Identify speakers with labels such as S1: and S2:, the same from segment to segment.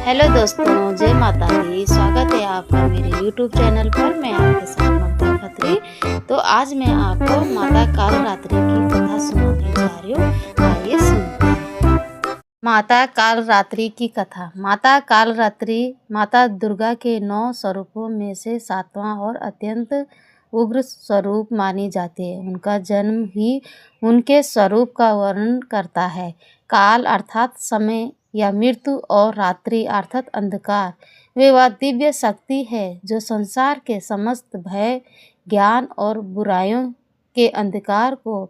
S1: Hello दोस्तों, जय माता दी। स्वागत है आपका मेरे यूट्यूब चैनल पर। मैं आपके साथ ममता खत्री। तो आज मैं आपको माता कालरात्रि की कथा सुनाने जा रही हूँ। आइए सुनते हैं। माता कालरात्रि की कथा। माता कालरात्रि माता दुर्गा के 9 स्वरूपों में से 7वां और अत्यंत उग्र स्वरूप मानी जाती है। उनका जन्म ही उनके स्वरूप का वर्णन करता है। काल अर्थात समय या मृत्यु और रात्रि अर्थात अंधकार वे वह दिव्य शक्ति है जो संसार के समस्त भय, ज्ञान और बुराइयों के अंधकार को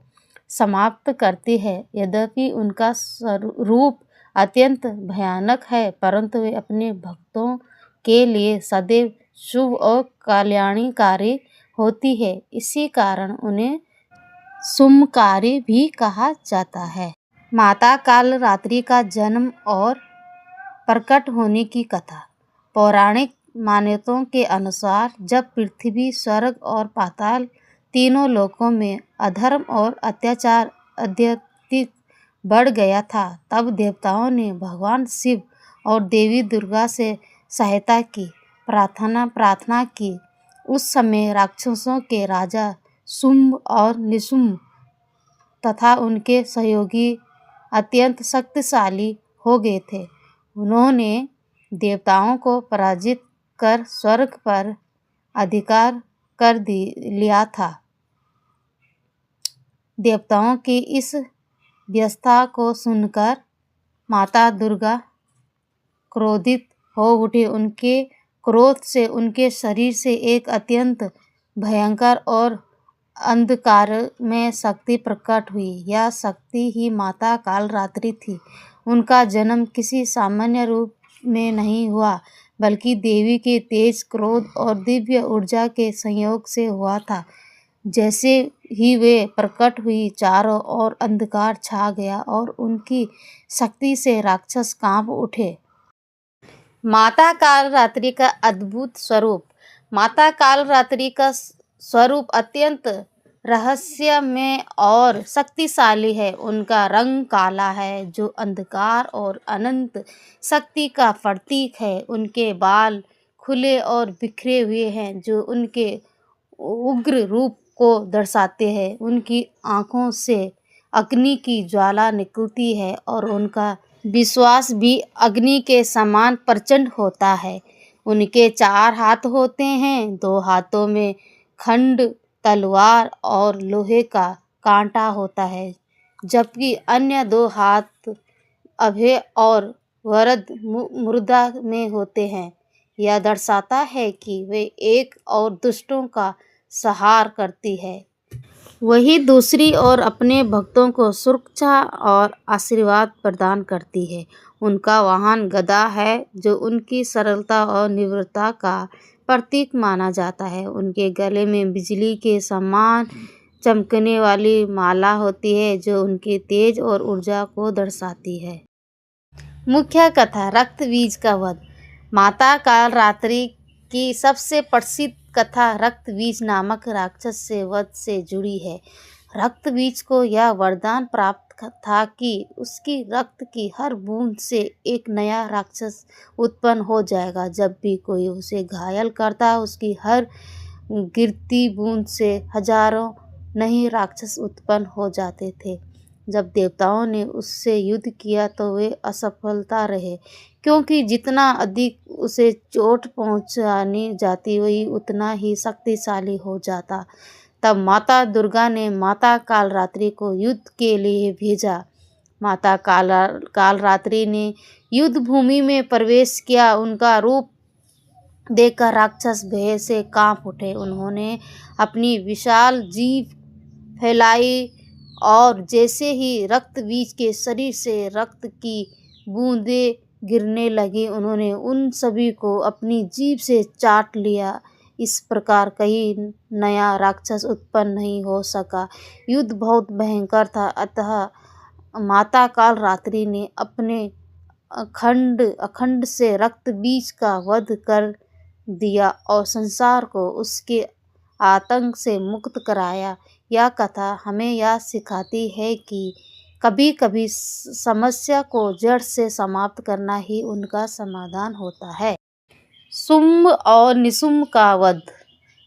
S1: समाप्त करती है। यद्यपि उनका रूप अत्यंत भयानक है, परंतु वे अपने भक्तों के लिए सदैव शुभ और कल्याणकारी होती है। इसी कारण उन्हें शुभकारी भी कहा जाता है। माता कालरात्रि का जन्म और प्रकट होने की कथा। पौराणिक मान्यताओं के अनुसार जब पृथ्वी, स्वर्ग और पाताल तीनों लोकों में अधर्म और अत्याचार अत्यधिक बढ़ गया था, तब देवताओं ने भगवान शिव और देवी दुर्गा से सहायता की प्रार्थना की। उस समय राक्षसों के राजा शुंभ और निशुंभ तथा उनके सहयोगी अत्यंत शक्तिशाली हो गए थे। उन्होंने देवताओं को पराजित कर स्वर्ग पर अधिकार कर लिया था। देवताओं की इस व्यवस्था को सुनकर माता दुर्गा क्रोधित हो उठी। उनके क्रोध से उनके शरीर से एक अत्यंत भयंकर और अंधकार में शक्ति प्रकट हुई। यह शक्ति ही माता कालरात्रि थी। उनका जन्म किसी सामान्य रूप में नहीं हुआ, बल्कि देवी के तेज, क्रोध और दिव्य ऊर्जा के संयोग से हुआ था। जैसे ही वे प्रकट हुई, चारों ओर अंधकार छा गया और उनकी शक्ति से राक्षस कांप उठे। माता कालरात्रि का अद्भुत स्वरूप। माता कालरात्रि का स्वरूप अत्यंत रहस्यमय और शक्तिशाली है। उनका रंग काला है, जो अंधकार और अनंत शक्ति का प्रतीक है। उनके बाल खुले और बिखरे हुए हैं, जो उनके उग्र रूप को दर्शाते हैं। उनकी आँखों से अग्नि की ज्वाला निकलती है और उनका विश्वास भी अग्नि के समान प्रचंड होता है। उनके 4 हाथ होते हैं, 2 हाथों में खंड, तलवार और लोहे का कांटा होता है, जबकि अन्य 2 हाथ अभय और वरद मुद्रा में होते हैं। यह दर्शाता है कि वे एक और दुष्टों का संहार करती है, वही दूसरी ओर अपने भक्तों को सुरक्षा और आशीर्वाद प्रदान करती है। उनका वाहन गदा है, जो उनकी सरलता और निर्भरता का प्रतीक माना जाता है। उनके गले में बिजली के समान चमकने वाली माला होती है, जो उनके तेज और ऊर्जा को दर्शाती है। मुख्य कथा। रक्त बीज का वध। माता कालरात्रि की सबसे प्रसिद्ध कथा रक्त बीज नामक राक्षस से वध से जुड़ी है। रक्त बीज को यह वरदान प्राप्त था कि उसकी रक्त की हर बूंद से एक नया राक्षस उत्पन्न हो जाएगा। जब भी कोई उसे घायल करता, उसकी हर गिरती बूंद से हजारों नए राक्षस उत्पन्न हो जाते थे। जब देवताओं ने उससे युद्ध किया तो वे असफलता रहे, क्योंकि जितना अधिक उसे चोट पहुंचानी जाती, वही उतना ही शक्तिशाली हो जाता। तब माता दुर्गा ने माता कालरात्रि को युद्ध के लिए भेजा। माता कालरात्रि ने युद्ध भूमि में प्रवेश किया। उनका रूप देखकर राक्षस भय से कांप उठे। उन्होंने अपनी विशाल जीभ फैलाई और जैसे ही रक्त बीज के शरीर से रक्त की बूंदें गिरने लगी, उन्होंने उन सभी को अपनी जीभ से चाट लिया। इस प्रकार कहीं नया राक्षस उत्पन्न नहीं हो सका। युद्ध बहुत भयंकर था, अतः माता कालरात्रि ने अपने अखंड से रक्त बीज का वध कर दिया और संसार को उसके आतंक से मुक्त कराया। यह कथा हमें यह सिखाती है कि कभी कभी समस्या को जड़ से समाप्त करना ही उनका समाधान होता है। शुंभ और निशुंभ का वध।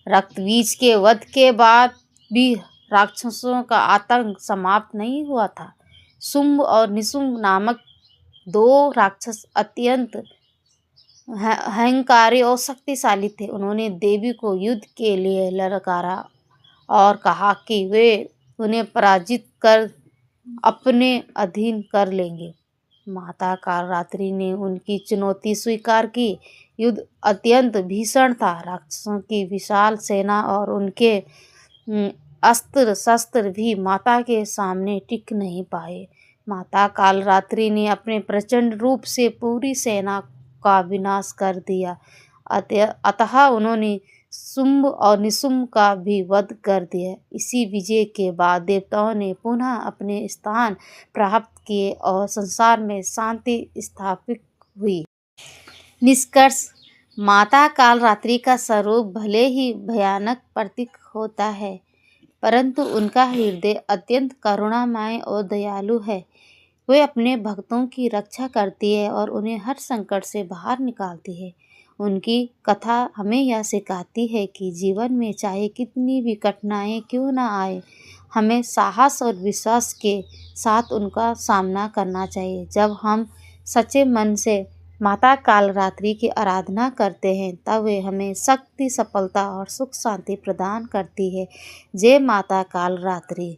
S1: रक्तबीज के वध के बाद भी राक्षसों का आतंक समाप्त नहीं हुआ था। शुंभ और निशुंभ नामक दो राक्षस अत्यंत अहंकारी और शक्तिशाली थे। उन्होंने देवी को युद्ध के लिए ललकारा और कहा कि वे उन्हें पराजित कर अपने अधीन कर लेंगे। माता कालरात्रि ने उनकी चुनौती स्वीकार की। युद्ध अत्यंत भीषण था। राक्षसों की विशाल सेना और उनके अस्त्र शस्त्र भी माता के सामने टिक नहीं पाए। माता कालरात्रि ने अपने प्रचंड रूप से पूरी सेना का विनाश कर दिया। अतः उन्होंने शुंभ और निशुंभ का भी वध कर दिया। इसी विजय के बाद देवताओं ने पुनः अपने स्थान प्राप्त किए और संसार में शांति स्थापित हुई। निष्कर्ष। माता कालरात्रि का स्वरूप भले ही भयानक प्रतीत होता है, परंतु उनका हृदय अत्यंत करुणामय और दयालु है। वे अपने भक्तों की रक्षा करती है और उन्हें हर संकट से बाहर निकालती है। उनकी कथा हमें यह सिखाती है कि जीवन में चाहे कितनी भी कठिनाइयाँ क्यों न आए, हमें साहस और विश्वास के साथ उनका सामना करना चाहिए। जब हम सच्चे मन से माता कालरात्रि की आराधना करते हैं, तब वे हमें शक्ति, सफलता और सुख शांति प्रदान करती है। जय माता कालरात्रि।